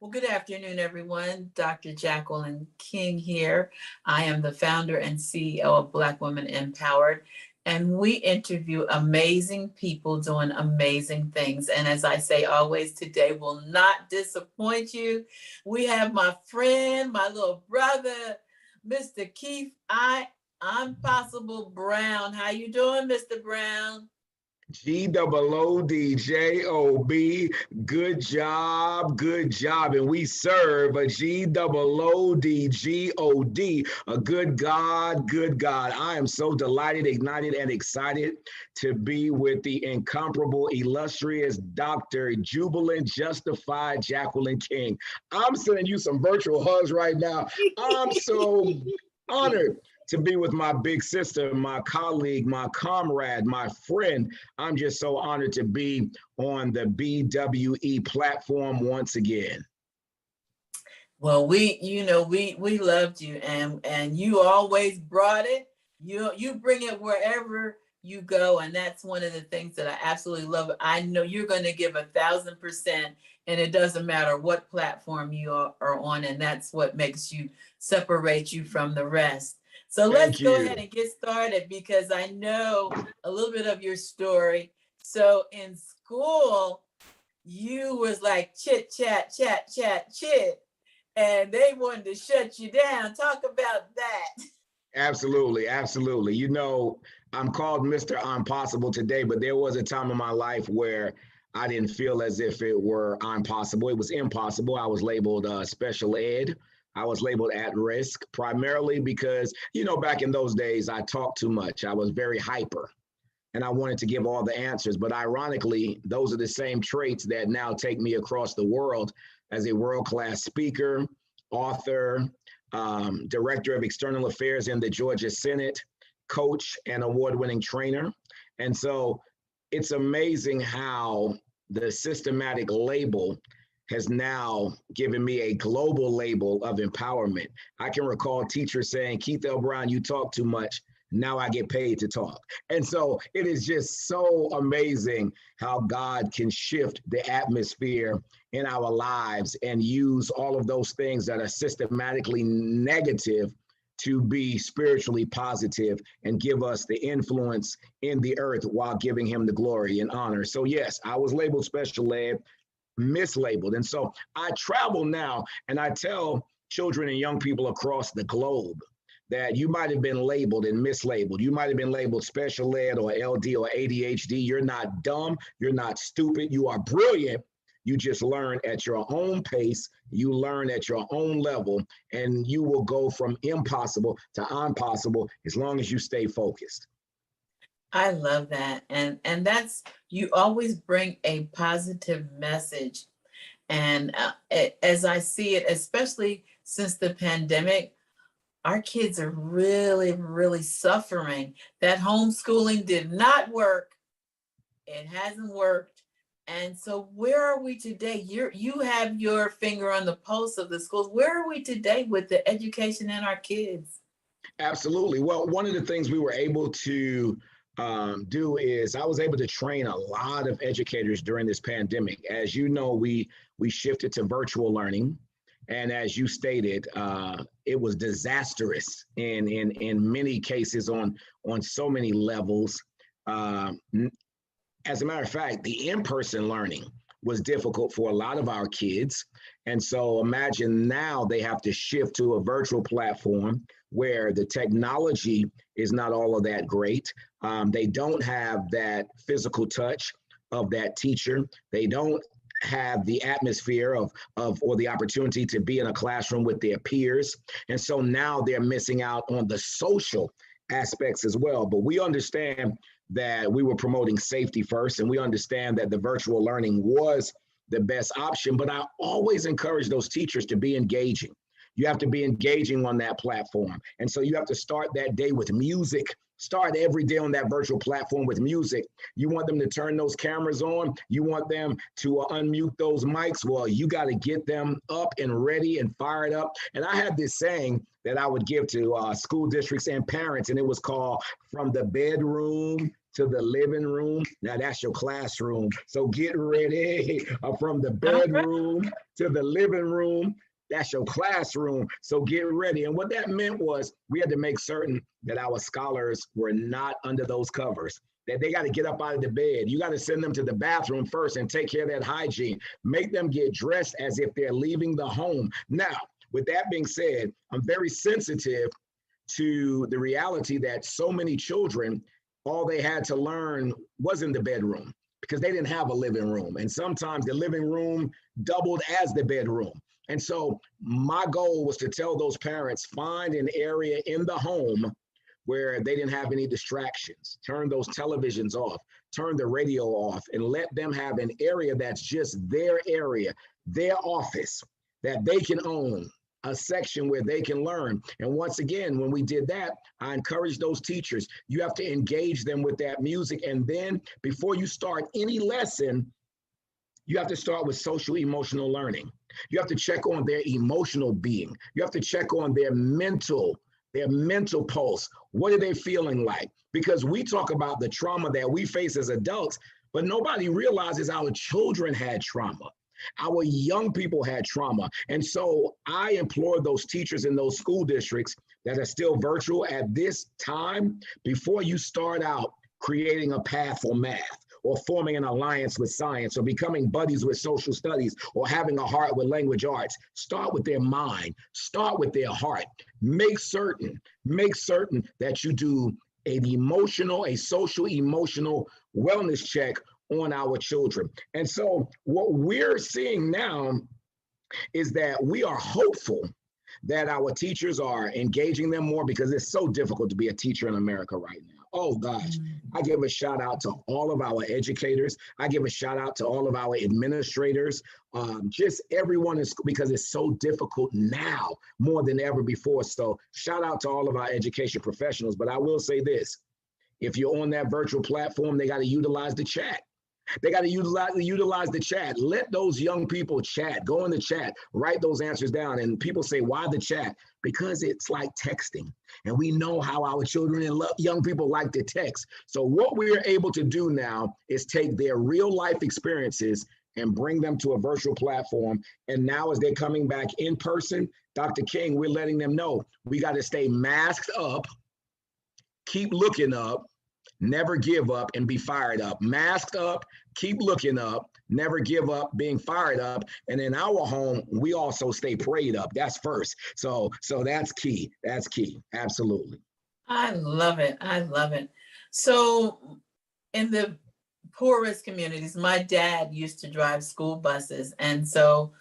Well, good afternoon, everyone. Dr. Jacqueline King here. I am the founder and CEO of Black Women Empowered, and we interview amazing people doing amazing things. And as I say always, today will not disappoint you. We have my friend, my little brother, Mr. Keith Impossible Brown. How you doing, Mr. Brown? GOODJOB, good job, good job. And we serve a GOODGOD, a good God, good God. I am so delighted, ignited, and excited to be with the incomparable, illustrious Dr. Jubilant, Justified Jacqueline King. I'm sending you some virtual hugs right now. I'm so honored to be with my big sister, my colleague, my comrade, my friend. I'm just so honored to be on the BWE platform once again. Well, we loved you, and you always brought it. You bring it wherever you go, and that's one of the things that I absolutely love. I know you're going to give 1,000%, and it doesn't matter what platform you are on, and that's what makes you separate you from the rest. So let's go ahead and get started because I know a little bit of your story. So in school, you was like chit, chat, chit, and they wanted to shut you down. Talk about that. Absolutely, absolutely. You know, I'm called Mr. Impossible today, but there was a time in my life where I didn't feel as if it were impossible. It was impossible. I was labeled special ed. I was labeled at risk primarily because, you know, back in those days, I talked too much. I was very hyper and I wanted to give all the answers. But ironically, those are the same traits that now take me across the world as a world-class speaker, author, director of external affairs in the Georgia Senate, coach, and award-winning trainer. And so it's amazing how the systematic label has now given me a global label of empowerment. I can recall teachers saying, Keith L. Brown, you talk too much. Now I get paid to talk. And so it is just so amazing how God can shift the atmosphere in our lives and use all of those things that are systematically negative to be spiritually positive and give us the influence in the earth while giving him the glory and honor. So yes, I was labeled special ed, mislabeled. And so I travel now and I tell children and young people across the globe that you might have been labeled and mislabeled. You might have been labeled special ed or LD or ADHD. You're not dumb. You're not stupid. You are brilliant. You just learn at your own pace. You learn at your own level, and you will go from impossible to impossible as long as you stay focused. I love that. And that's, you always bring a positive message. And as I see it, especially since the pandemic, our kids are really, really suffering. That homeschooling did not work. It hasn't worked. And so where are we today? You have your finger on the pulse of the schools. Where are we today with the education in our kids? Absolutely. Well, one of the things we were able to do is I was able to train a lot of educators during this pandemic. As you know, we shifted to virtual learning. And as you stated, it was disastrous in many cases on so many levels. As a matter of fact, the in-person learning was difficult for a lot of our kids. And so imagine now they have to shift to a virtual platform where the technology is not all of that great. They don't have that physical touch of that teacher. They don't have the atmosphere of or the opportunity to be in a classroom with their peers. And so now they're missing out on the social aspects as well. But we understand that we were promoting safety first, and we understand that the virtual learning was the best option. But I always encourage those teachers to be engaging. You have to be engaging on that platform. And so you have to start that day with music. Start every day on that virtual platform with music. You want them to turn those cameras on. You want them to unmute those mics. Well, you got to get them up and ready and fired up. And I had this saying that I would give to school districts and parents, and it was called from the bedroom to the living room. Now that's your classroom. So get ready. From the All right. bedroom to the living room. That's your classroom. So get ready. And what that meant was we had to make certain that our scholars were not under those covers, that they got to get up out of the bed. You got to send them to the bathroom first and take care of that hygiene. Make them get dressed as if they're leaving the home. Now, with that being said, I'm very sensitive to the reality that so many children, all they had to learn was in the bedroom because they didn't have a living room. And sometimes the living room doubled as the bedroom. And so my goal was to tell those parents, find an area in the home where they didn't have any distractions. Turn those televisions off, turn the radio off, and let them have an area that's just their area, their office that they can own, a section where they can learn. And once again, when we did that, I encouraged those teachers, you have to engage them with that music. And then before you start any lesson, you have to start with social emotional learning. You have to check on their emotional being. You have to check on their mental pulse. What are they feeling like? Because we talk about the trauma that we face as adults, but nobody realizes our children had trauma. Our young people had trauma. And so I implore those teachers in those school districts that are still virtual at this time, before you start out creating a path for math, or forming an alliance with science, or becoming buddies with social studies, or having a heart with language arts, start with their mind, start with their heart. Make certain that you do a social emotional wellness check on our children. And so what we're seeing now is that we are hopeful that our teachers are engaging them more, because it's so difficult to be a teacher in America right now. Oh gosh, I give a shout out to all of our educators. I give a shout out to all of our administrators, just everyone is, because it's so difficult now more than ever before. So shout out to all of our education professionals. But I will say this, if you're on that virtual platform, they got to utilize the chat. They got to utilize the chat. Let those young people chat. Go in the chat. Write those answers down. And people say, why the chat? Because it's like texting. And we know how our children and young people like to text. So what we're able to do now is take their real life experiences and bring them to a virtual platform. And now as they're coming back in person, Dr. King, we're letting them know we got to stay masked up, keep looking up, never give up, and be fired up. Masked up, keep looking up, never give up, being fired up. And in our home, we also stay prayed up. That's first. So that's key. That's key. Absolutely. I love it. I love it. So in the poorest communities, my dad used to drive school buses. And so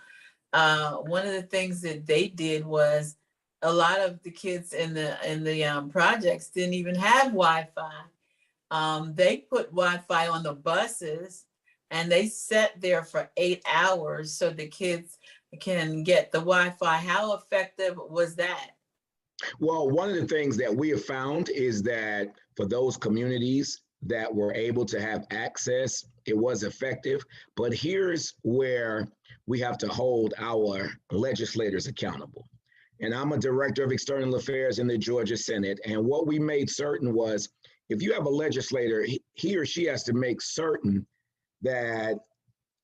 one of the things that they did was a lot of the kids in the projects didn't even have Wi-Fi. They put Wi-Fi on the buses, and they sat there for 8 hours so the kids can get the Wi-Fi. How effective was that? Well, one of the things that we have found is that for those communities that were able to have access, it was effective. But here's where we have to hold our legislators accountable. And I'm a director of external affairs in the Georgia Senate. And what we made certain was, if you have a legislator, he or she has to make certain that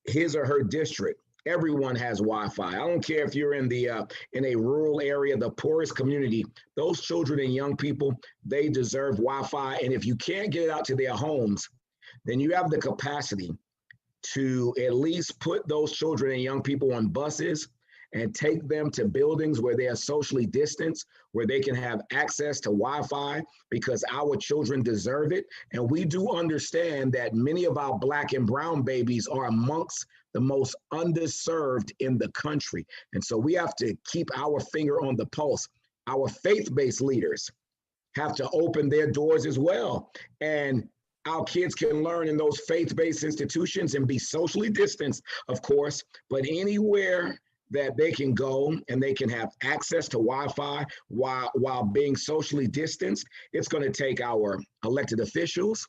his or her district, everyone has Wi-Fi. I don't care if you're in a rural area, the poorest community, those children and young people, they deserve Wi-Fi. And if you can't get it out to their homes, then you have the capacity to at least put those children and young people on buses and take them to buildings where they are socially distanced, where they can have access to Wi-Fi, because our children deserve it. And we do understand that many of our Black and brown babies are amongst the most underserved in the country. And so we have to keep our finger on the pulse. Our faith-based leaders have to open their doors as well. And our kids can learn in those faith-based institutions and be socially distanced, of course, but anywhere that they can go and they can have access to Wi-Fi while being socially distanced, it's going to take our elected officials,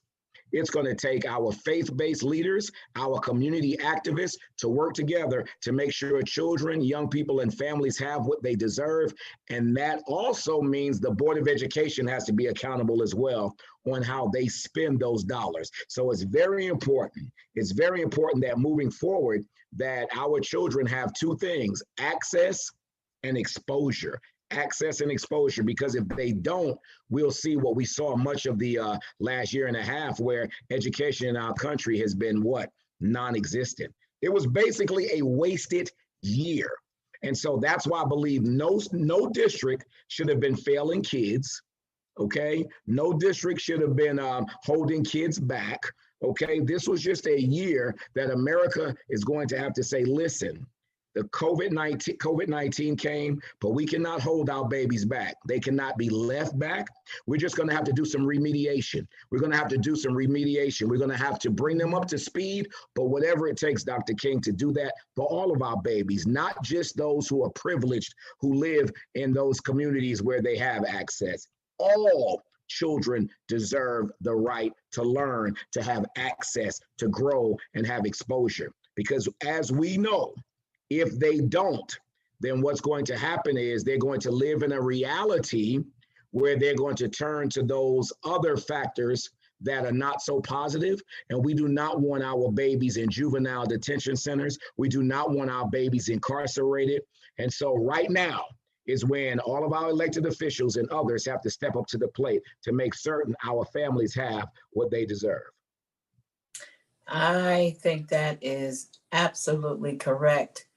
It's going to take our faith-based leaders, our community activists to work together to make sure children, young people, and families have what they deserve. And that also means the Board of Education has to be accountable as well on how they spend those dollars. So it's very important. It's very important that moving forward, that our children have two things: access and exposure. Access and exposure, because if they don't, we'll see what we saw much of the last year and a half, where education in our country has been what? Non-existent. It was basically a wasted year. And so that's why I believe no district should have been failing kids. Okay, no district should have been holding kids back. Okay, this was just a year that America is going to have to say, listen, the COVID-19 came, but we cannot hold our babies back. They cannot be left back. We're just going to have to do some remediation. We're going to have to do some remediation. We're going to have to bring them up to speed, but whatever it takes, Dr. King, to do that for all of our babies, not just those who are privileged, who live in those communities where they have access. All children deserve the right to learn, to have access, to grow, and have exposure. Because as we know, if they don't, then what's going to happen is they're going to live in a reality where they're going to turn to those other factors that are not so positive. And we do not want our babies in juvenile detention centers. We do not want our babies incarcerated. And so right now is when all of our elected officials and others have to step up to the plate to make certain our families have what they deserve. I think that is absolutely correct.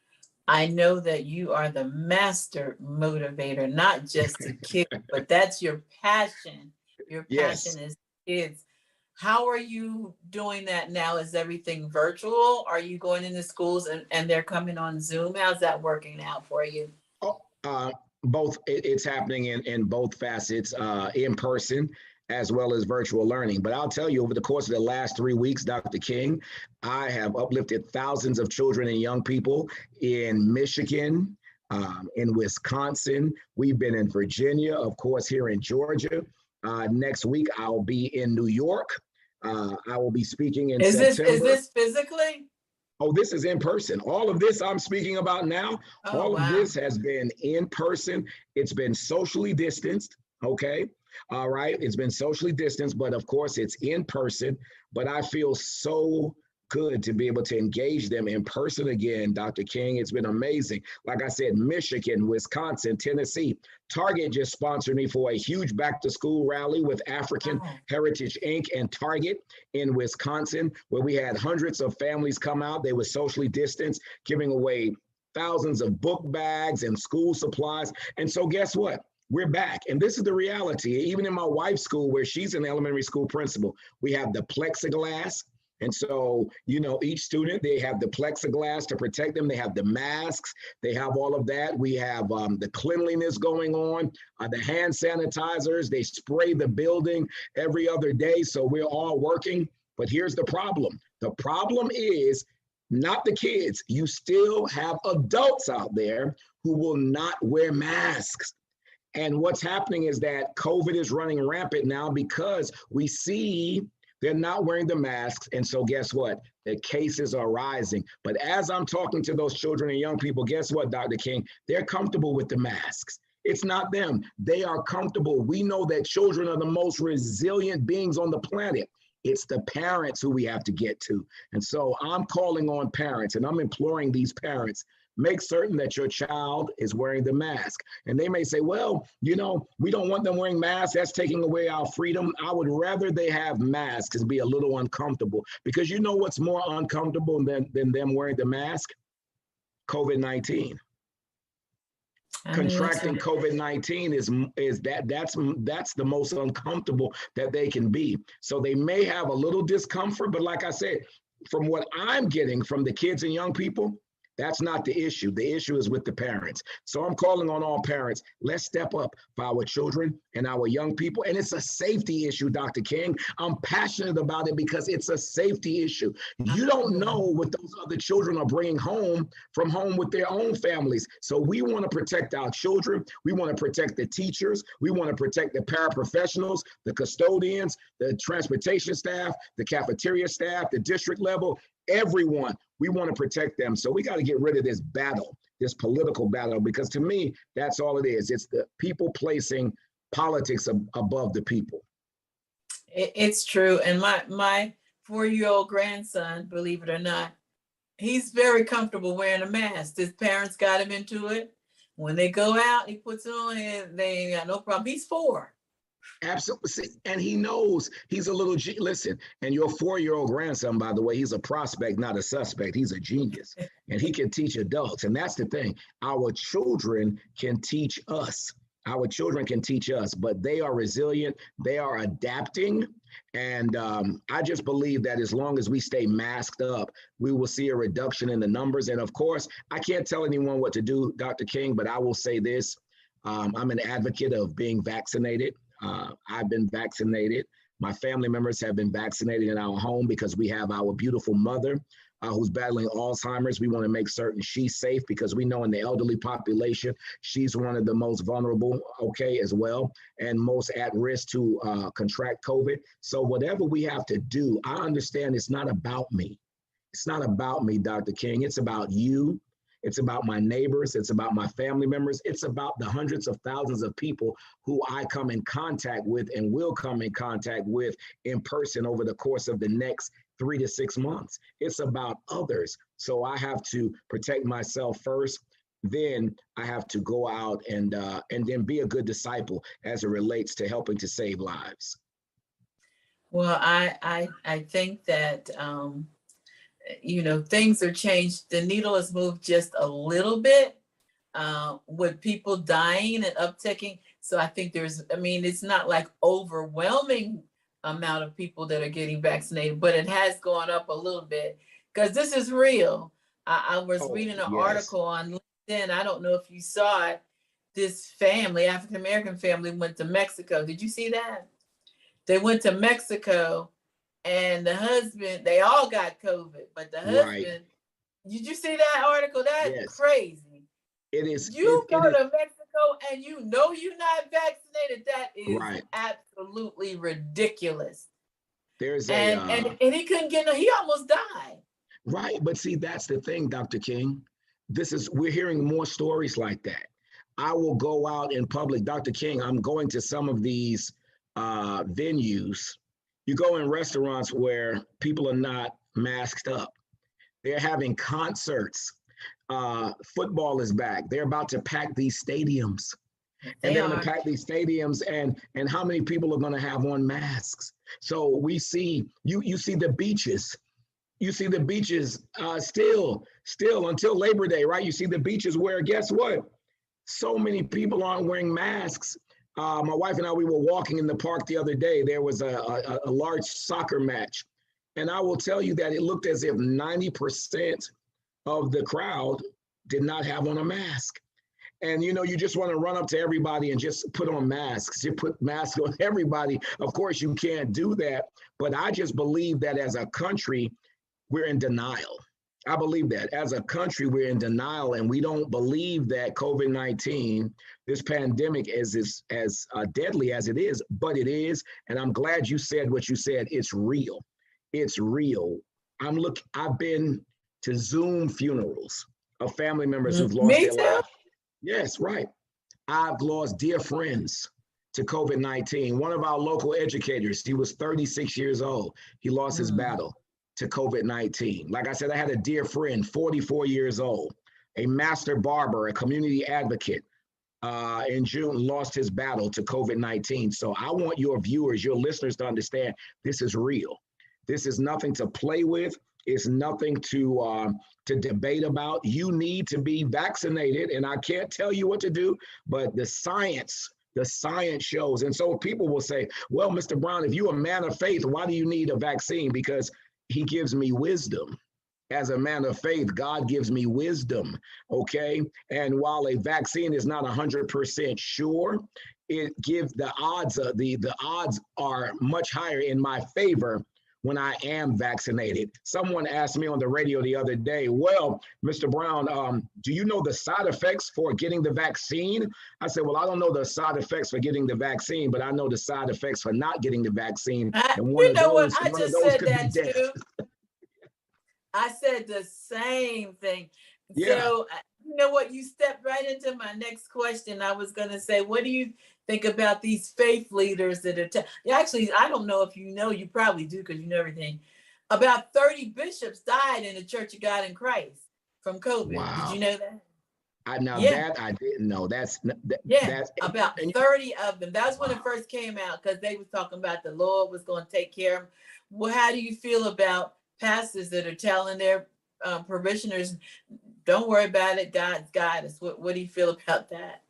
I know that you are the master motivator, not just to kids, but that's your passion. Your passion is kids. How are you doing that now? Is everything virtual? Are you going into schools and they're coming on Zoom? How's that working out for you? Both. It's happening in both facets, in person as well as virtual learning. But I'll tell you, over the course of the last 3 weeks, Dr. King, I have uplifted thousands of children and young people in Michigan, in Wisconsin. We've been in Virginia, of course, here in Georgia. Next week, I'll be in New York. I will be speaking in September. Is this physically? Oh, this is in person. All of this I'm speaking about now, all of this has been in person. It's been socially distanced, okay? All right, it's been socially distanced, but of course it's in person. But I feel so good to be able to engage them in person again, Dr. King. It's been amazing. Like I said, Michigan, Wisconsin, Tennessee. Target just sponsored me for a huge back to school rally with African Heritage Inc. and Target in Wisconsin, where we had hundreds of families come out. They were socially distanced, giving away thousands of book bags and school supplies. And so guess what? We're back. And this is the reality. Even in my wife's school, where she's an elementary school principal, we have the plexiglass. And so, you know, each student, they have the plexiglass to protect them. They have the masks. They have all of that. We have the cleanliness going on, the hand sanitizers. They spray the building every other day. So we're all working. But here's the problem. The problem is not the kids. You still have adults out there who will not wear masks. And what's happening is that COVID is running rampant now because we see they're not wearing the masks. And so guess what? The cases are rising. But as I'm talking to those children and young people, guess what, Dr. King? They're comfortable with the masks. It's not them. They are comfortable. We know that children are the most resilient beings on the planet. It's the parents who we have to get to. And so I'm calling on parents and I'm imploring these parents, make certain that your child is wearing the mask. And they may say, well, you know, we don't want them wearing masks. That's taking away our freedom. I would rather they have masks and be a little uncomfortable, because you know what's more uncomfortable than them wearing the mask? COVID-19. Contracting COVID-19 that's the most uncomfortable that they can be. So they may have a little discomfort, but like I said, from what I'm getting from the kids and young people, That's not the issue. The issue is with the parents. So I'm calling on all parents. Let's step up for our children and our young people. And it's a safety issue, Dr. King. I'm passionate about it because it's a safety issue. You don't know what those other children are bringing home from home with their own families. So we want to protect our children. We want to protect the teachers. We want to protect the paraprofessionals, the custodians, the transportation staff, the cafeteria staff, the district level, everyone. We want to protect them. So we got to get rid of this battle, this political battle, because to me, that's all it is. It's the people placing politics above the people. It's true. And my 4-year-old grandson, believe it or not, he's very comfortable wearing a mask. His parents got him into it. When they go out, he puts it on and they ain't got no problem. He's 4. Absolutely. And he knows he's a little, listen, and your 4-year-old grandson, by the way, he's a prospect, not a suspect. He's a genius and he can teach adults. And that's the thing. Our children can teach us. Our children can teach us, but they are resilient. They are adapting. And I just believe that as long as we stay masked up, we will see a reduction in the numbers. And of course, I can't tell anyone what to do, Dr. King, but I will say this. I'm an advocate of being vaccinated. I've been vaccinated. My family members have been vaccinated in our home because we have our beautiful mother who's battling Alzheimer's. We want to make certain she's safe because we know in the elderly population, she's one of the most vulnerable, okay, as well, and most at risk to contract COVID. So whatever we have to do, I understand it's not about me. It's not about me, Dr. King. It's about you. It's about my neighbors. It's about my family members. It's about the hundreds of thousands of people who I come in contact with and will come in contact with in person over the course of the next 3 to 6 months. It's about others. So I have to protect myself first. Then I have to go out and then be a good disciple as it relates to helping to save lives. Well, I think that things are changed. The needle has moved just a little bit with people dying and upticking. So I think it's not like overwhelming amount of people that are getting vaccinated, but it has gone up a little bit because this is real. I was reading an article on LinkedIn. I don't know if you saw it. This family, African-American family, went to Mexico. Did you see that? They went to Mexico. And the husband, they all got COVID, but the husband, did you see that article? That's crazy. It is. You go to Mexico and you're not vaccinated. That is absolutely ridiculous. And he couldn't get he almost died. Right. But see, that's the thing, Dr. King. We're hearing more stories like that. I will go out in public. Dr. King, I'm going to some of these venues. You go in restaurants where people are not masked up. They're having concerts. Football is back. They're about to pack these stadiums. They're going to pack these stadiums and how many people are going to have on masks? So we see, you see the beaches. You see the beaches still until Labor Day, right? You see the beaches where, guess what? So many people aren't wearing masks. My wife and I, we were walking in the park the other day. There was a large soccer match. And I will tell you that it looked as if 90% of the crowd did not have on a mask. And, you just want to run up to everybody and just put on masks. You put masks on everybody. Of course, you can't do that. But I just believe that as a country, we're in denial. I believe that as a country, we're in denial and we don't believe that COVID-19, this pandemic is as deadly as it is, but it is. And I'm glad you said what you said. It's real. It's real. I've been to Zoom funerals of family members who've lost their lives. Yes, right. I've lost dear friends to COVID-19. One of our local educators, he was 36 years old. He lost his battle to COVID-19. Like I said, I had a dear friend, 44 years old, a master barber, a community advocate, in June lost his battle to COVID-19. So I want your viewers, your listeners to understand this is real. This is nothing to play with. It's nothing to debate about. You need to be vaccinated, and I can't tell you what to do, but the science shows. And so people will say, well, Mr. Brown, if you're a man of faith, why do you need a vaccine? Because he gives me wisdom. as a man of faith, God gives me wisdom, okay? And while a vaccine is not 100% sure, it gives the odds, the odds are much higher in my favor when I am vaccinated. Someone asked me on the radio the other day, well, Mr. Brown, do you know the side effects for getting the vaccine? I said, well, I don't know the side effects for getting the vaccine, but I know the side effects for not getting the vaccine. And You know what? I one of just those said could be that death. too. I said the same thing. Yeah. So, you know what? You stepped right into my next question. I was going to say, what do you think about these faith leaders that are, actually, I don't know if you know, you probably do because you know everything. About 30 bishops died in the Church of God in Christ from COVID. Wow. Did you know that? That I didn't know. That's about 30 of them. That was when it first came out because they was talking about the Lord was going to take care of them. Well, how do you feel about pastors that are telling their parishioners, don't worry about it, God's got us? What do you feel about that?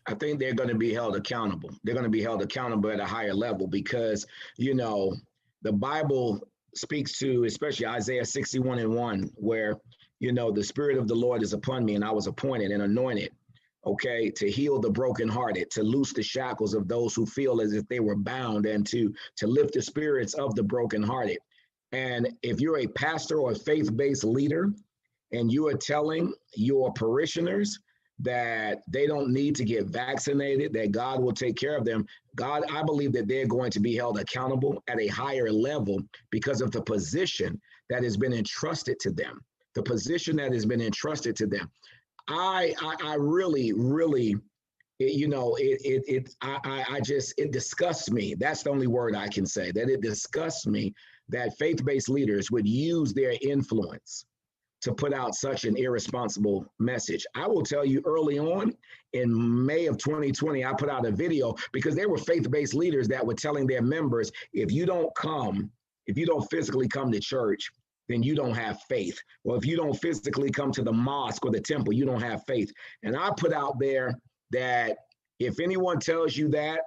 I think they're going to be held accountable. They're going to be held accountable at a higher level because, the Bible speaks to, especially Isaiah 61:1, where, the Spirit of the Lord is upon me and I was appointed and anointed, okay, to heal the brokenhearted, to loose the shackles of those who feel as if they were bound, and to lift the spirits of the brokenhearted. And if you're a pastor or a faith-based leader and you are telling your parishioners that they don't need to get vaccinated, that God will take care of them, I believe that they're going to be held accountable at a higher level because of the position that has been entrusted to them. The position that has been entrusted to them. I really, it disgusts me. That's the only word I can say, that it disgusts me that faith-based leaders would use their influence to put out such an irresponsible message. I will tell you, early on in May of 2020, I put out a video because there were faith-based leaders that were telling their members, if you don't physically come to church, then you don't have faith. Or if you don't physically come to the mosque or the temple, you don't have faith. And I put out there that if anyone tells you that,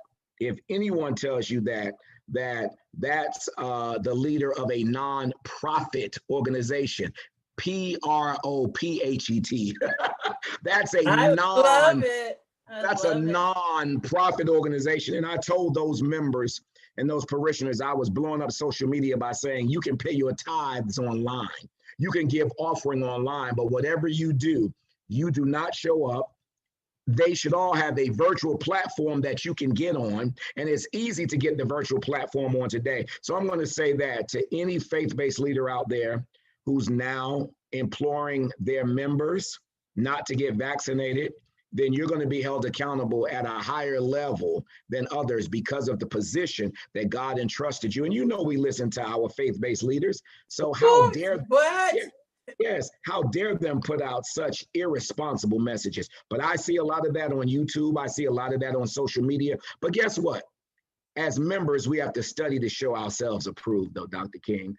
that's the leader of a non-profit organization. PROPHET. That's a non-profit organization. And I told those members and those parishioners, I was blowing up social media by saying, you can pay your tithes online. You can give offering online, but whatever you do not show up. They should all have a virtual platform that you can get on, and it's easy to get the virtual platform on today. So I'm going to say that to any faith-based leader out there who's now imploring their members not to get vaccinated, then you're going to be held accountable at a higher level than others because of the position that God entrusted you. And we listen to our faith-based leaders. So how dare how dare them put out such irresponsible messages? But I see a lot of that on YouTube. I see a lot of that on social media. But guess what? As members, we have to study to show ourselves approved, though, Dr. King.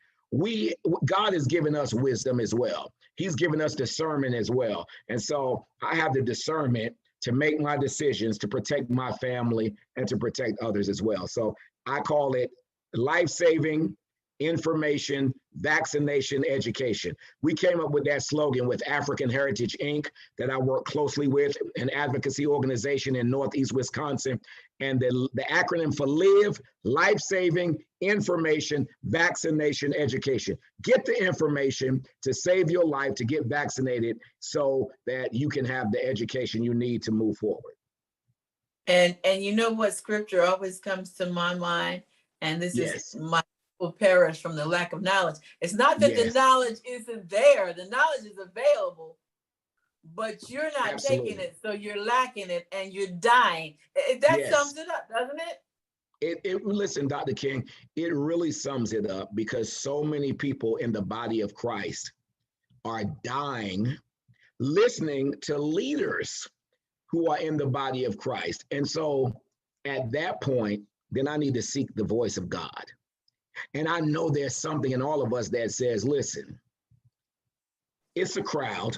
God has given us wisdom as well. He's given us discernment as well. And so I have the discernment to make my decisions to protect my family and to protect others as well. So I call it life-saving information, vaccination, education. We came up with that slogan with African Heritage Inc. that I work closely with, an advocacy organization in Northeast Wisconsin. And the acronym for LIVE, life-saving information, vaccination, education. Get the information to save your life, to get vaccinated so that you can have the education you need to move forward. And you know what scripture always comes to my mind? And this is my will perish from the lack of knowledge. It's not that the knowledge isn't there. The knowledge is available, but you're not taking it. So you're lacking it and you're dying. That sums it up, doesn't it? Listen, Dr. King, it really sums it up because so many people in the body of Christ are dying listening to leaders who are in the body of Christ. And so at that point, then I need to seek the voice of God. And I know there's something in all of us that says, listen, it's a crowd.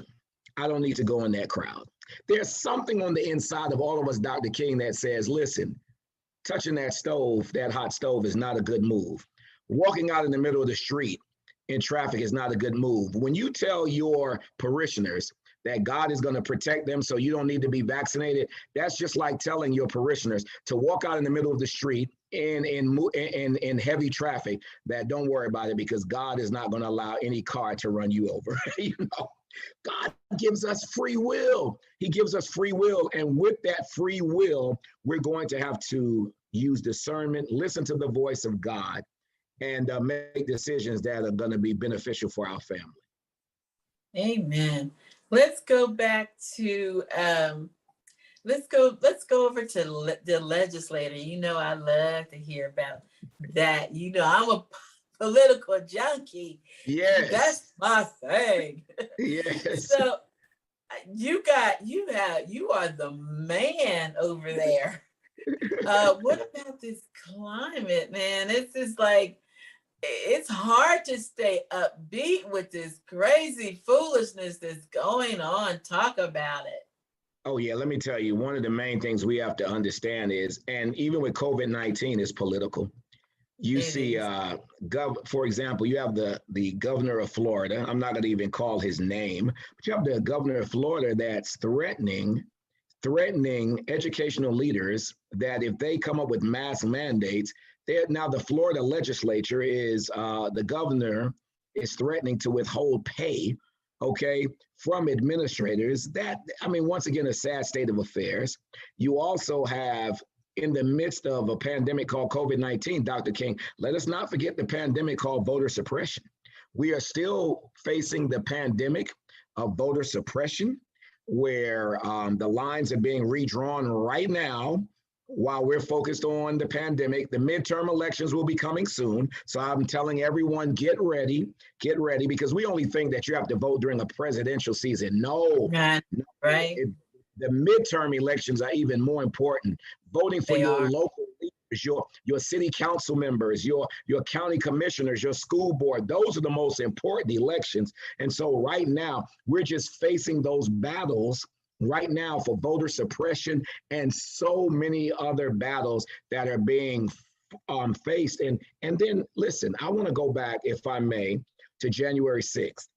I don't need to go in that crowd. There's something on the inside of all of us, Dr. King, that says, listen, touching that stove, that hot stove, is not a good move. Walking out in the middle of the street in traffic is not a good move. When you tell your parishioners that God is going to protect them so you don't need to be vaccinated, that's just like telling your parishioners to walk out in the middle of the street in heavy traffic, that don't worry about it because God is not going to allow any car to run you over. You know, God gives us free will. He gives us free will. And with that free will, we're going to have to use discernment, listen to the voice of God, and make decisions that are going to be beneficial for our family. Amen. Let's go back to let's go over to the legislator. You know, I love to hear about that. You know, I'm a political junkie. Yes, that's my thing. Yes. So you are the man over there. What about this climate, man? It's just like, it's hard to stay upbeat with this crazy foolishness that's going on. Talk about it. Oh, yeah. Let me tell you, one of the main things we have to understand is, and even with COVID-19, is political. You see, for example, you have the governor of Florida. I'm not going to even call his name, but you have the governor of Florida that's threatening educational leaders that if they come up with mask mandates, now the Florida legislature is, the governor is threatening to withhold pay, okay, from administrators. That, I mean, once again, a sad state of affairs. You also have, in the midst of a pandemic called COVID-19, Dr. King, let us not forget the pandemic called voter suppression. We are still facing the pandemic of voter suppression, where the lines are being redrawn right now while we're focused on the pandemic. The midterm elections will be coming soon. So I'm telling everyone, get ready, because we only think that you have to vote during a presidential season. No, right. The midterm elections are even more important. Voting for your local leaders, your city council members, your county commissioners, your school board, those are the most important elections. And so right now, we're just facing those battles right now for voter suppression and so many other battles that are being faced. And then, listen, I want to go back, if I may, to January 6th.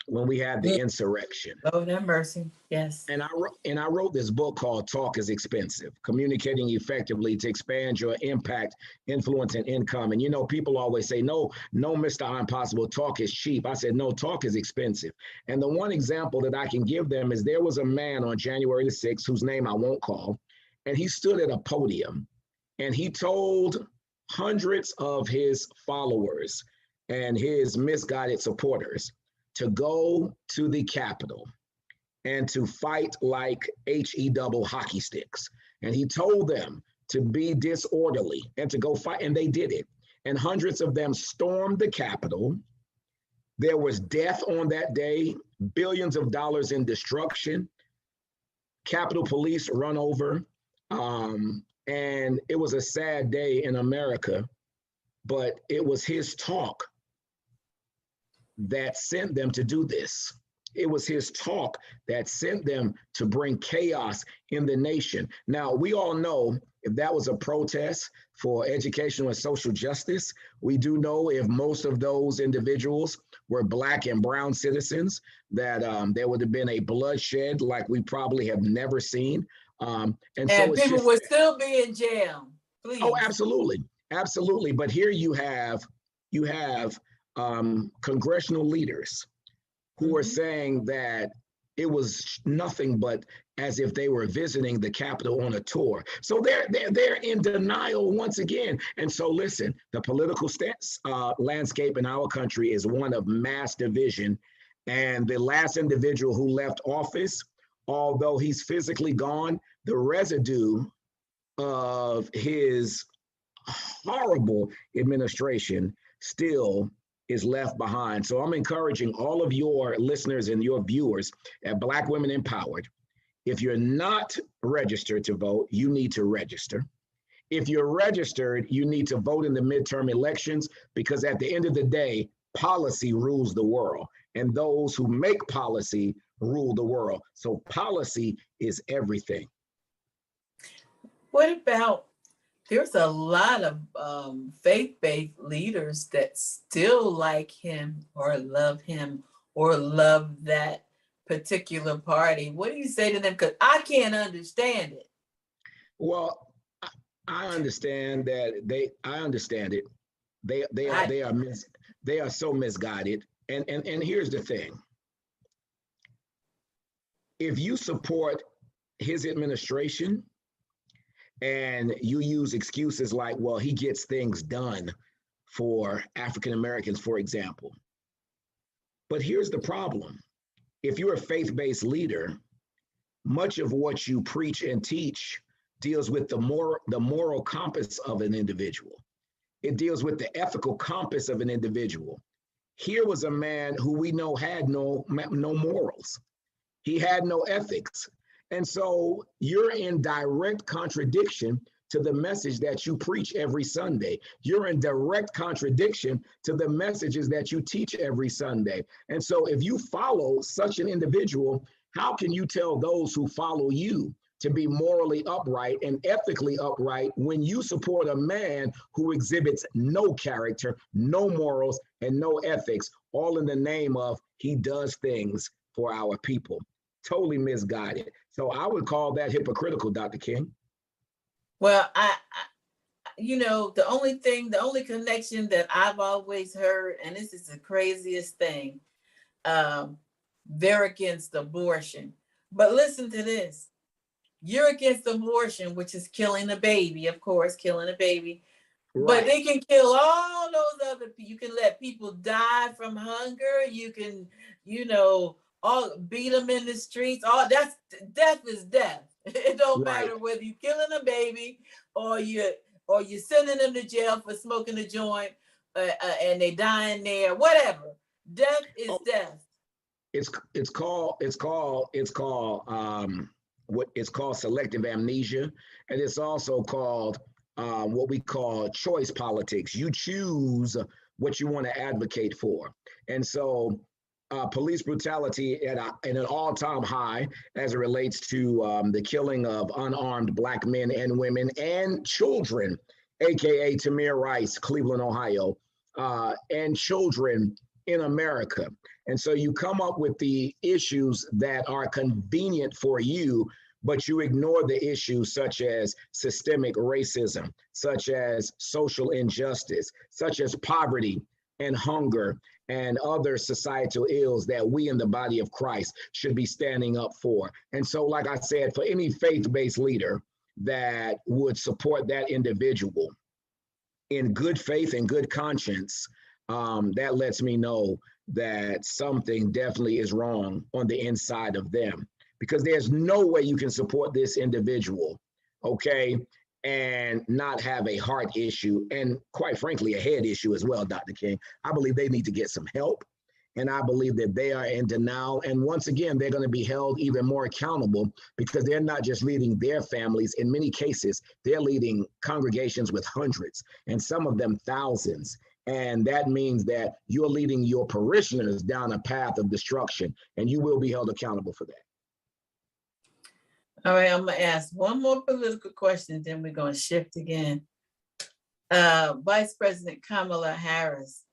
When we had the insurrection. Oh, no mercy. Yes. And I wrote this book called Talk is Expensive, Communicating Effectively to Expand Your Impact, Influence, and Income. And, you know, people always say, no, Mr. Impossible, talk is cheap. I said, no, talk is expensive. And the one example that I can give them is there was a man on January the 6th, whose name I won't call, and he stood at a podium and he told hundreds of his followers and his misguided supporters to go to the Capitol and to fight like HE double hockey sticks. And he told them to be disorderly and to go fight, and they did it. And hundreds of them stormed the Capitol. There was death on that day, billions of dollars in destruction, Capitol Police run over, and it was a sad day in America, but it was his talk that sent them to do this. It was his talk that sent them to bring chaos in the nation. Now, we all know if that was a protest for educational and social justice, we do know if most of those individuals were Black and brown citizens, that there would have been a bloodshed like we probably have never seen. And so people would still be in jail. Please. Oh, absolutely. Absolutely. But here you have congressional leaders who are saying that it was nothing but as if they were visiting the Capitol on a tour. So they're in denial once again. And so listen, the political landscape in our country is one of mass division. And the last individual who left office, although he's physically gone, the residue of his horrible administration still is left behind. So I'm encouraging all of your listeners and your viewers at Black Women Empowered. If you're not registered to vote, you need to register. If you're registered, you need to vote in the midterm elections, because at the end of the day, policy rules the world, and those who make policy rule the world. So policy is everything. What about there's a lot of faith-based leaders that still like him or love that particular party. What do you say to them? Because I can't understand it. Well, I understand that I understand it. They are so misguided. And here's the thing. If you support his administration and you use excuses like, well, he gets things done for African Americans, for example. But here's the problem. If you're a faith-based leader, much of what you preach and teach deals with the moral compass of an individual. It deals with the ethical compass of an individual. Here was a man who we know had no morals. He had no ethics. And so you're in direct contradiction to the message that you preach every Sunday. You're in direct contradiction to the messages that you teach every Sunday. And so if you follow such an individual, how can you tell those who follow you to be morally upright and ethically upright when you support a man who exhibits no character, no morals, and no ethics, all in the name of he does things for our people? Totally misguided. So I would call that hypocritical, Dr. King. Well, the only connection that I've always heard, and this is the craziest thing, they're against abortion. But listen to this. You're against abortion, which is killing a baby, of course, killing a baby. Right. But they can kill all those other people. You can let people die from hunger. You can, all beat them in the streets. All death is death. It don't matter whether you're killing a baby or you're sending them to jail for smoking a joint and they dying there. Whatever. Death is death. It's called selective amnesia, and it's also called what we call choice politics. You choose what you want to advocate for, and so police brutality at an all-time high as it relates to the killing of unarmed Black men and women and children, aka Tamir Rice, Cleveland, Ohio, and children in America. And so you come up with the issues that are convenient for you, but you ignore the issues such as systemic racism, such as social injustice, such as poverty and hunger and other societal ills that we in the body of Christ should be standing up for. And so, like I said, for any faith-based leader that would support that individual in good faith and good conscience, that lets me know that something definitely is wrong on the inside of them, because there's no way you can support this individual, okay, and not have a heart issue and, quite frankly, a head issue as well, Dr. King. I believe they need to get some help, and I believe that they are in denial. And once again, they're going to be held even more accountable because they're not just leading their families. In many cases, they're leading congregations with hundreds and some of them thousands. And that means that you're leading your parishioners down a path of destruction, and you will be held accountable for that. All right, I'm going to ask one more political question, then we're going to shift again. Vice President Kamala Harris,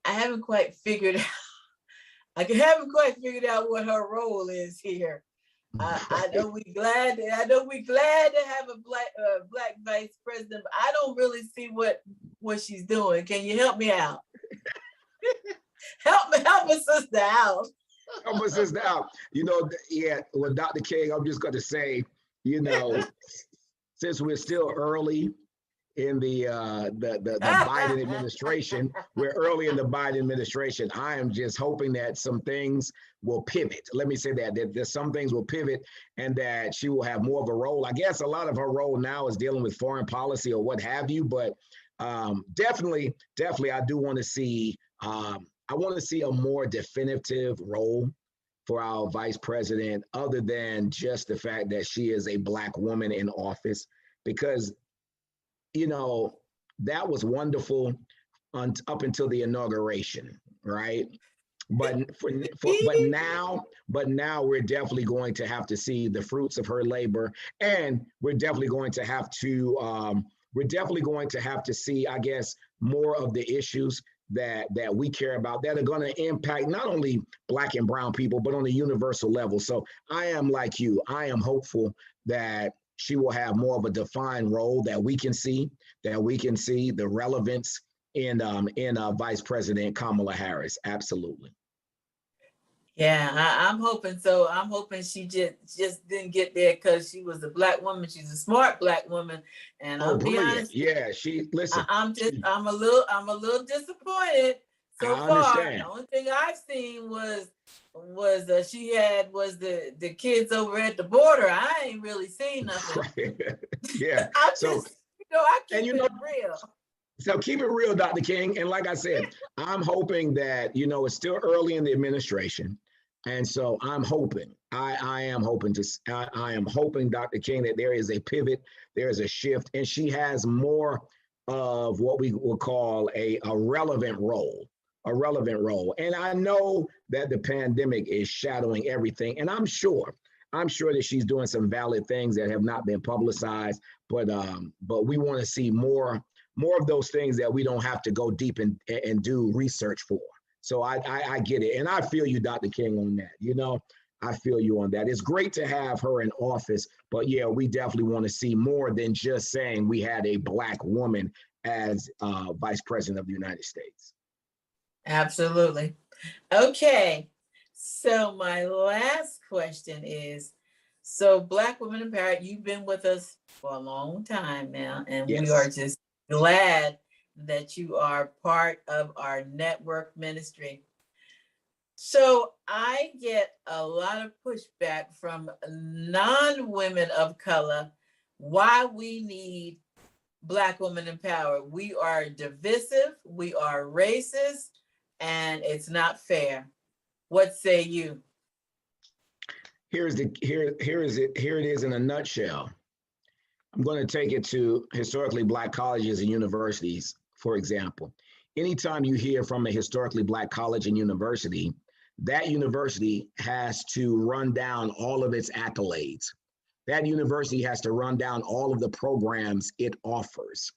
I haven't quite figured out what her role is here. I know we're glad to have a black vice president, but I don't really see what she's doing. Can you help me out? help a sister out. Help a sister out. Well, Dr. King, I'm just going to say, since we're still early in the Biden administration, we're early in the Biden administration. I am just hoping that some things will pivot. Let me say that some things will pivot and that she will have more of a role. I guess a lot of her role now is dealing with foreign policy or what have you, but definitely, I do want to see, I want to see a more definitive role for our vice president, other than just the fact that she is a Black woman in office, because that was wonderful up until the inauguration, right? But now we're definitely going to have to see the fruits of her labor, and we're definitely going to have to see, I guess, more of the issues that we care about that are going to impact not only Black and brown people, but on a universal level. So I am like you. I am hopeful that she will have more of a defined role that we can see the relevance in Vice President Kamala Harris. Absolutely. Yeah, I'm hoping so. I'm hoping she just didn't get there because she was a Black woman. She's a smart Black woman, and Oh, I'm be brilliant. honest. Yeah, she listen. I'm a little disappointed so I far. The understand. only thing I've seen was she had was the kids over at the border. I ain't really seen nothing. Right. Yeah. I So, just I and keep it real. So keep it real, Dr. King. And like I said, I'm hoping that, it's still early in the administration. And so I'm hoping, I am hoping, Dr. King, that there is a pivot, there is a shift, and she has more of what we will call a relevant role. And I know that the pandemic is shadowing everything. And I'm sure that she's doing some valid things that have not been publicized, but we want to see more of those things that we don't have to go deep and do research for. So I get it. And I feel you, Dr. King, on that. I feel you on that. It's great to have her in office, but yeah, we definitely want to see more than just saying we had a Black woman as Vice President of the United States. Absolutely. Okay. So my last question is, so Black Women Empowered, you've been with us for a long time now, and Yes. We are just glad that you are part of our network ministry. So I get a lot of pushback from non-women of color why we need Black Women Empowered. We are divisive, we are racist, and it's not fair. What say you? Here it is in a nutshell. I'm going to take it to historically Black colleges and universities, for example. Anytime you hear from a historically Black college and university, that university has to run down all of its accolades. That university has to run down all of the programs it offers.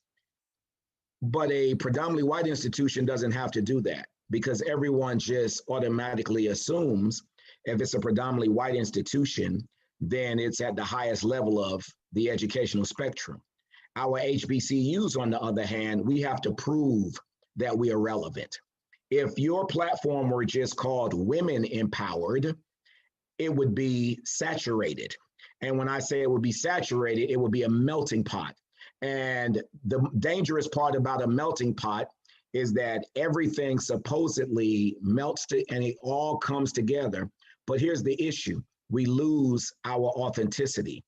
But a predominantly white institution doesn't have to do that, because everyone just automatically assumes if it's a predominantly white institution, then it's at the highest level of the educational spectrum. Our HBCUs, on the other hand, we have to prove that we are relevant. If your platform were just called Women Empowered, it would be saturated. And when I say it would be saturated, it would be a melting pot. And the dangerous part about a melting pot is that everything supposedly melts and it all comes together. But here's the issue. We lose our authenticity.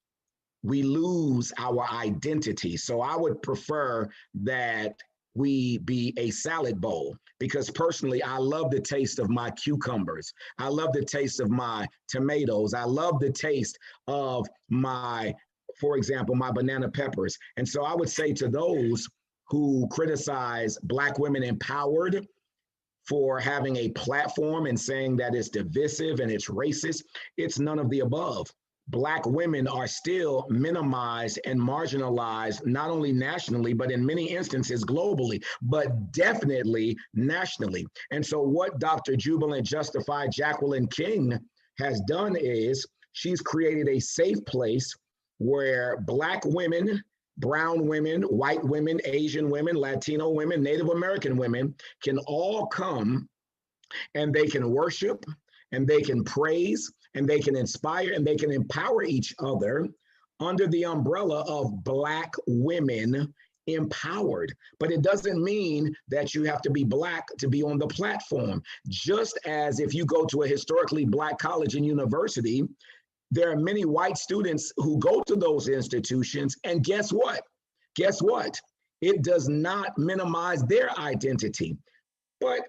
We lose our identity. So I would prefer that we be a salad bowl, because personally, I love the taste of my cucumbers. I love the taste of my tomatoes. I love the taste of for example, my banana peppers. And so I would say to those who criticize Black Women Empowered for having a platform and saying that it's divisive and it's racist, it's none of the above. Black women are still minimized and marginalized, not only nationally, but in many instances globally, but definitely nationally. And so what Dr. Jubilant Justified Jacqueline King has done is she's created a safe place where Black women, brown women, white women, Asian women, Latino women, Native American women can all come and they can worship and they can praise and they can inspire and they can empower each other under the umbrella of Black Women Empowered. But it doesn't mean that you have to be Black to be on the platform. Just as if you go to a historically Black college and university, there are many white students who go to those institutions, and guess what? Guess what? It does not minimize their identity. But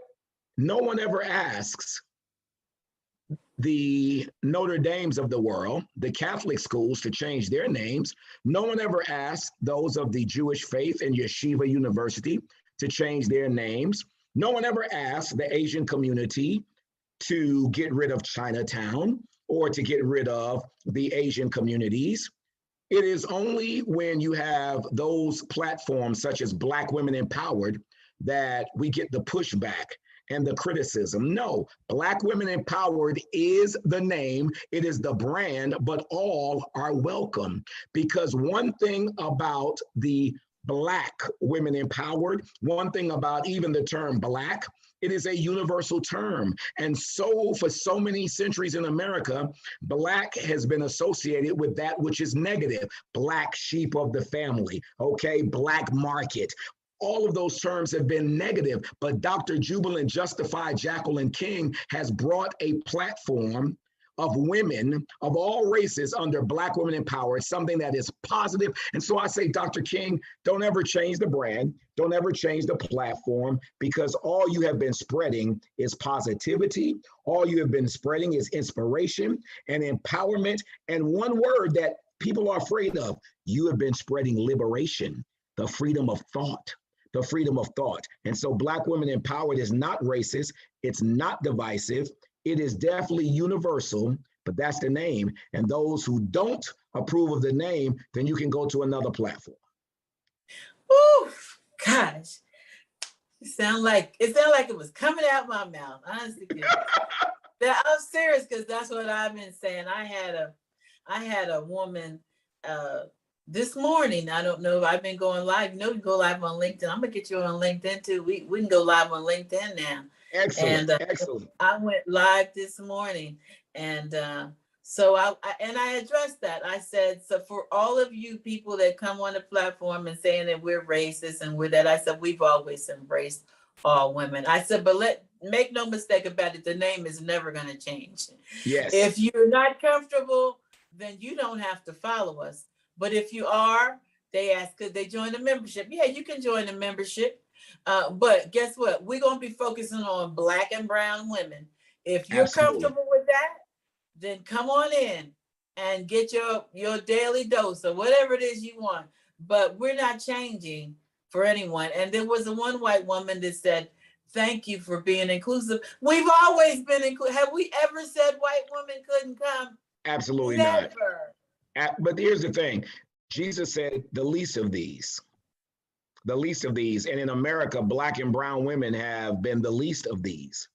no one ever asks the Notre Dames of the world, the Catholic schools, to change their names. No one ever asks those of the Jewish faith and Yeshiva University to change their names. No one ever asks the Asian community to get rid of Chinatown or to get rid of the Asian communities. It is only when you have those platforms such as Black Women Empowered that we get the pushback and the criticism. No, Black Women Empowered is the name, it is the brand, but all are welcome. Because one thing about the Black Women Empowered, one thing about even the term Black, it is a universal term. And so for so many centuries in America, Black has been associated with that which is negative. Black sheep of the family, okay? Black market. All of those terms have been negative, but Dr. Jubilant Justified Jacqueline King has brought a platform of women of all races under Black Women Empowered, something that is positive. And so I say, Dr. King, don't ever change the brand, don't ever change the platform, because all you have been spreading is positivity. All you have been spreading is inspiration and empowerment. And one word that people are afraid of, you have been spreading liberation, the freedom of thought. The freedom of thought. And so Black Women Empowered is not racist, it's not divisive, it is definitely universal, but that's the name. And those who don't approve of the name, then you can go to another platform. Oh, gosh. It sounded like it was coming out my mouth. Honestly, I'm serious, because that's what I've been saying. I had a woman this morning. I don't know if I've been going live. You know, you go live on LinkedIn. I'm gonna get you on LinkedIn too. We can go live on LinkedIn now. Excellent. And Excellent. I went live this morning, and so I addressed that. I said, so for all of you people that come on the platform and saying that we're racist and we're that, I said, we've always embraced all women. I said, but make no mistake about it, the name is never going to change. Yes. If you're not comfortable, then you don't have to follow us. But if you are, they ask, could they join the membership? Yeah, you can join the membership. But guess what? We're going to be focusing on Black and brown women. If you're Absolutely comfortable with that, then come on in and get your daily dose or whatever it is you want. But we're not changing for anyone. And there was one white woman that said, thank you for being inclusive. We've always been inclusive. Have we ever said white women couldn't come? Absolutely Never. Not. But here's the thing. Jesus said, the least of these. The least of these. And in America, Black and brown women have been the least of these.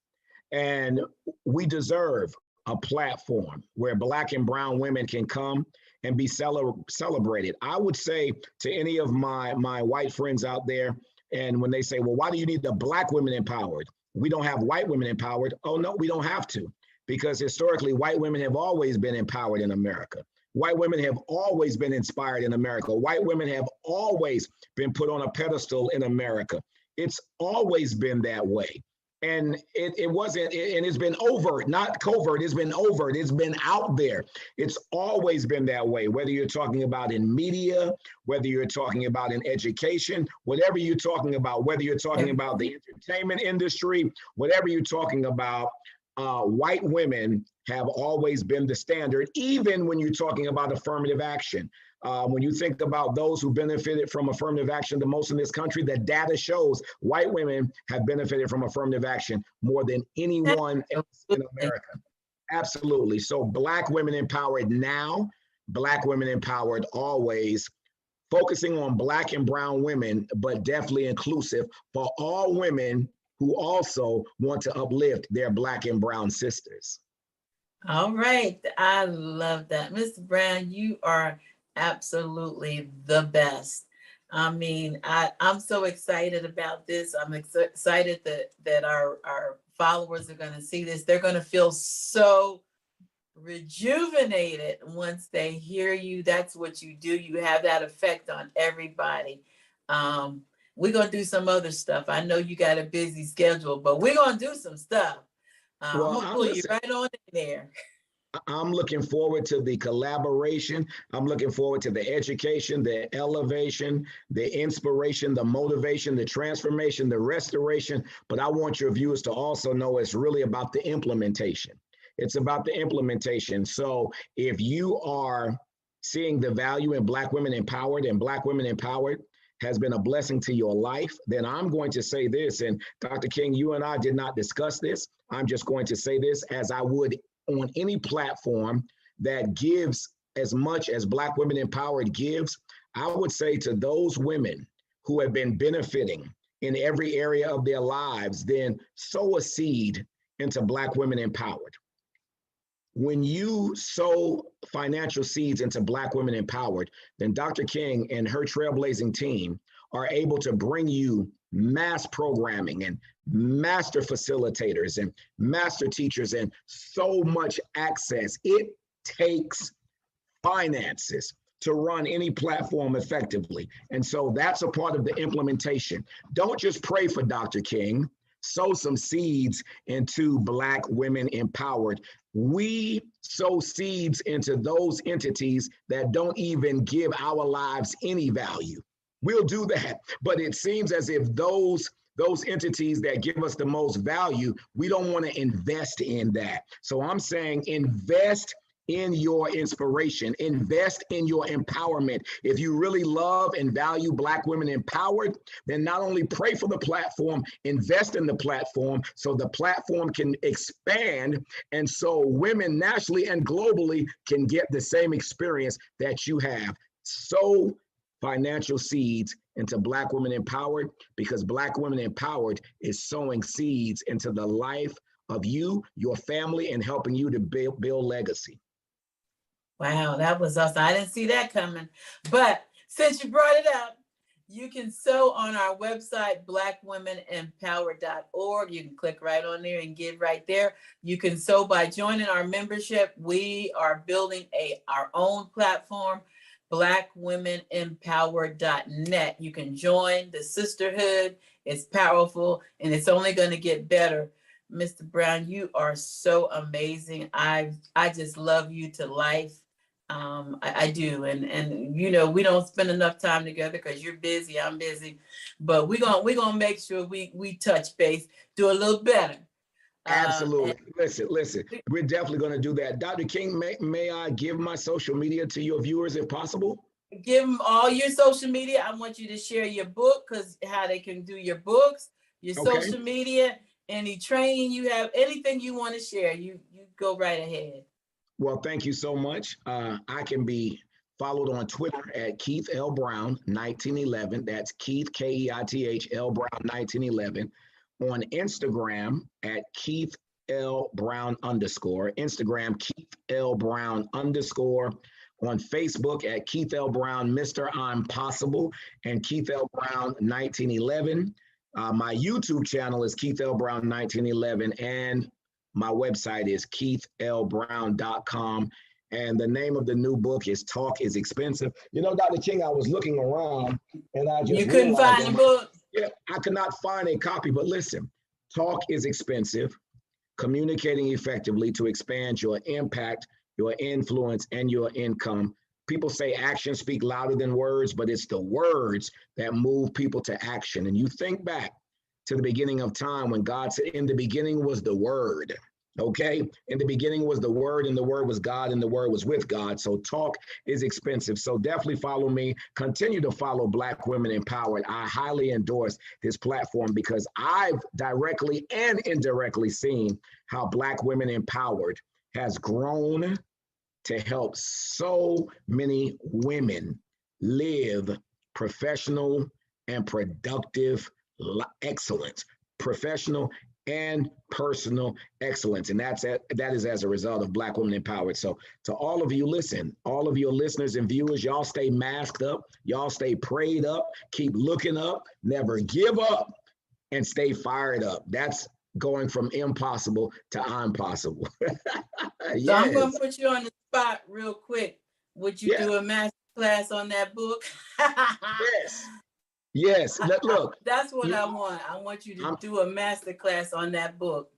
And we deserve a platform where Black and brown women can come and be celebrated. I would say to any of my white friends out there, and when they say, well, why do you need the Black women empowered? We don't have white women empowered. Oh, no, we don't have to. Because historically, white women have always been empowered in America. White women have always been inspired in America. White women have always been put on a pedestal in America. It's always been that way. And it wasn't, and it's been overt, not covert, it's been overt, it's been out there. It's always been that way, whether you're talking about in media, whether you're talking about in education, whatever you're talking about, whether you're talking about the entertainment industry, whatever you're talking about, white women have always been the standard, even when you're talking about affirmative action. When you think about those who benefited from affirmative action the most in this country, the data shows white women have benefited from affirmative action more than anyone else in America. Absolutely. So Black women empowered now, Black women empowered always, focusing on Black and brown women, but definitely inclusive for all women who also want to uplift their Black and brown sisters. All right. I love that. Mr. Brown, you are absolutely the best. I mean, I'm so excited about this. I'm excited that our followers are going to see this. They're going to feel so rejuvenated once they hear you. That's what you do. You have that effect on everybody. We're going to do some other stuff. I know you got a busy schedule, but we're going to do some stuff. Well, I'm going to pull you right on in there. I'm looking forward to the collaboration. I'm looking forward to the education, the elevation, the inspiration, the motivation, the transformation, the restoration. But I want your viewers to also know it's really about the implementation. It's about the implementation. So if you are seeing the value in Black women empowered, and Black women empowered has been a blessing to your life, then I'm going to say this, and Dr. King, you and I did not discuss this. I'm just going to say this as I would on any platform that gives as much as Black Women Empowered gives. I would say to those women who have been benefiting in every area of their lives, then sow a seed into Black Women Empowered. When you sow financial seeds into Black Women Empowered, then Dr. King and her trailblazing team are able to bring you mass programming and master facilitators and master teachers and so much access. It takes finances to run any platform effectively. And so that's a part of the implementation. Don't just pray for Dr. King, sow some seeds into Black Women Empowered. We sow seeds into those entities that don't even give our lives any value. We'll do that, but it seems as if those entities that give us the most value, we don't want to invest in that. So I'm saying invest in your inspiration, invest in your empowerment. If you really love and value Black Women Empowered, then not only pray for the platform, invest in the platform so the platform can expand and so women nationally and globally can get the same experience that you have. So financial seeds into Black Women Empowered, because Black Women Empowered is sowing seeds into the life of you, your family, and helping you to build legacy. Wow, that was awesome. I didn't see that coming. But since you brought it up, you can sow on our website, blackwomenempowered.org. You can click right on there and give right there. You can sow by joining our membership. We are building our own platform, blackwomenempowered.net. You can join the sisterhood. It's powerful and it's only going to get better. Mr. Brown, you are so amazing. I just love you to life. I do. And you know, we don't spend enough time together because you're busy, I'm busy, but we're gonna make sure we touch base, do a little better. Absolutely. Listen, we're definitely going to do that. Dr. King, may I give my social media to your viewers if possible? Give them all your social media. I want you to share your book, because how they can do your books, your social media, any training you have, anything you want to share, you go right ahead. Well, thank you so much. I can be followed on Twitter at Keith L. Brown 1911. That's Keith, Keith L. Brown 1911. On Instagram at Keith L. Brown _. Instagram Keith L. Brown _ On Facebook at Keith L. Brown, Mr. I'm Possible, and Keith L. Brown 1911. My YouTube channel is Keith L. Brown 1911, and my website is keithlbrown.com. And the name of the new book is Talk is Expensive. You know, Dr. King, I was looking around and I just couldn't find the book? Yeah, I could not find a copy, but listen, talk is expensive. Communicating effectively to expand your impact, your influence, and your income. People say actions speak louder than words, but it's the words that move people to action. And you think back to the beginning of time when God said, in the beginning was the word. Okay, in the beginning was the word, and the word was God, and the word was with God. So talk is expensive. So definitely follow me. Continue to follow Black Women Empowered. I highly endorse this platform because I've directly and indirectly seen how Black Women Empowered has grown to help so many women live professional and productive excellence, professional and personal excellence. And that is as a result of Black Women Empowered. So to all of you, listen, all of your listeners and viewers, y'all stay masked up, y'all stay prayed up, keep looking up, never give up, and stay fired up. That's going from impossible to I'm possible. Yes. So I'm going to put you on the spot real quick. Would you do a master class on that book? Yes. Look, that's what I want. I want you to do a master class on that book.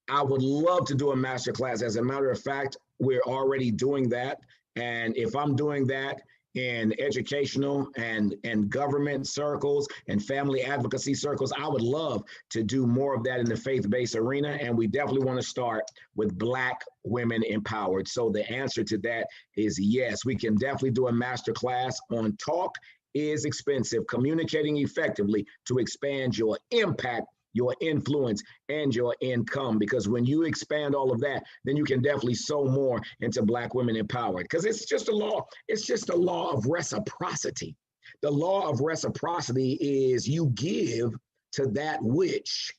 I would love to do a master class. As a matter of fact, we're already doing that. And if I'm doing that in educational and government circles and family advocacy circles, I would love to do more of that in the faith-based arena. And we definitely want to start with Black Women Empowered. So the answer to that is yes, we can definitely do a master class on talk is expensive, communicating effectively to expand your impact, your influence, and your income. Because when you expand all of that, then you can definitely sow more into Black women empowered. Because it's just a law. It's just a law of reciprocity. The law of reciprocity is you give to that which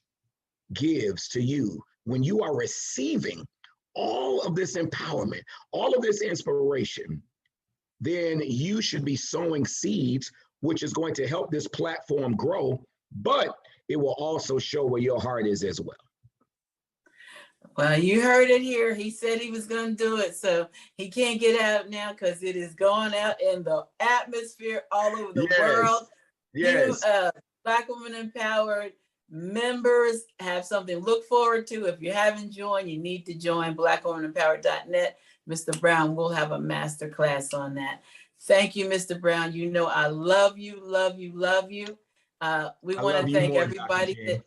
gives to you. When you are receiving all of this empowerment, all of this inspiration, then you should be sowing seeds, which is going to help this platform grow, but it will also show where your heart is as well. Well, you heard it here. He said he was going to do it, so he can't get out now because it is going out in the atmosphere all over the world. Yes. You, Black Women Empowered members have something to look forward to. If you haven't joined, you need to join blackwomanempowered.net. Mr. Brown will have a master class on that. Thank you, Mr. Brown. You know I love you, love you, love you. We want to thank everybody that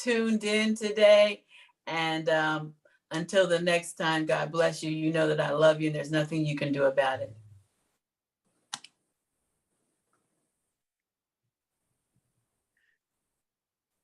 tuned in today. And until the next time, God bless you. You know that I love you and there's nothing you can do about it.